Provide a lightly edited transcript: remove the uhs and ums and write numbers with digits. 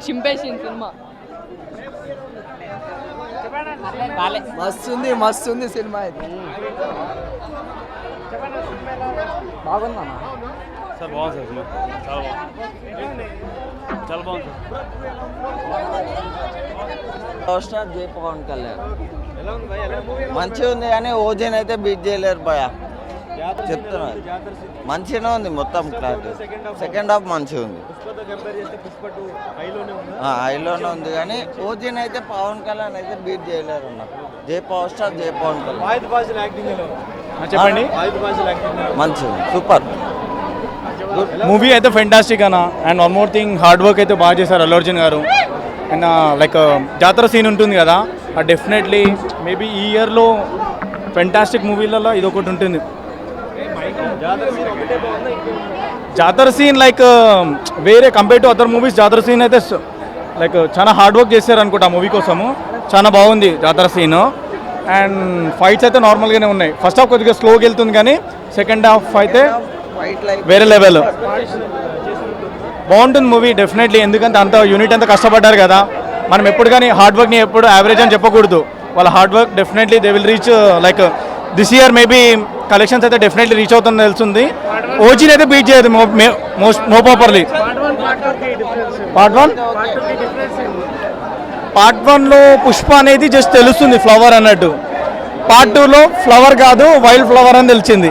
చింపేసింది cinema. మస్తు ఉంది cinema ఇది. బాగుందా సార్? బాగుంది సార్, చాలా బాగుంది, చాలా బాగుంది పవర్ స్టార్ జై పవన్ కళ్యాణ్ మంచిగా ఉంది కానీ ఓజన్ అయితే బీట్ చేయలేరు భయ. చెప్తున్నారు మంచిగానే ఉంది మొత్తం క్లారిటీ. సెకండ్ హాఫ్ మంచిగా ఉంది, హైలోనే ఉంది కానీ ఓజన్ అయితే పవన్ కళ్యాణ్ అయితే బీట్ చేయలేరు అన్న. జై పవర్ స్టార్ జై పవన్ కళ్యాణ్ చెప్పండి. మంచిగా సూపర్ మూవీ అయితే ఫెంటాస్టిక్ అన్న. And one more thing, hard work అయితే బాగా చేశారు అల్లు అర్జున్ గారు. అండ్ లైక్ జాతర సీన్ ఉంటుంది కదా, డెఫినెట్లీ మేబీ ఈ ఇయర్లో ఫెంటాస్టిక్ మూవీలలో ఇది ఒకటి ఉంటుంది. జాతర సీన్ లైక్ వేరే కంపేర్ టు అదర్ మూవీస్, జాతర సీన్ అయితే లైక్ చాలా హార్డ్ వర్క్ చేశారు అనుకుంటా మూవీ కోసము. చాలా బాగుంది జాతర సీన్. అండ్ ఫైట్స్ అయితే నార్మల్గానే ఉన్నాయి. ఫస్ట్ హాఫ్ కొద్దిగా స్లోగా వెళ్తుంది కానీ సెకండ్ హాఫ్ అయితే వేరే లెవెల్ బాగుంటుంది మూవీ డెఫినెట్లీ. ఎందుకంటే అంత యూనిట్ అంతా కష్టపడ్డారు కదా. మనం ఎప్పుడు కానీ హార్డ్ వర్క్ని ఎప్పుడు యావరేజ్ అని చెప్పకూడదు. వాళ్ళ hard work definitely they will reach. Like this year maybe collections అయితే డెఫినెట్లీ రీచ్ అవుతుందని తెలుస్తుంది. ఓజీని అయితే బీట్ చేయదు మో ప్రాపర్లీ. పార్ట్ వన్లో పుష్ప అనేది జస్ట్ తెలుస్తుంది ఫ్లవర్ అన్నట్టు. పార్ట్ 2లో ఫ్లవర్ కాదు వైల్డ్ ఫ్లవర్ అని తెలిసింది.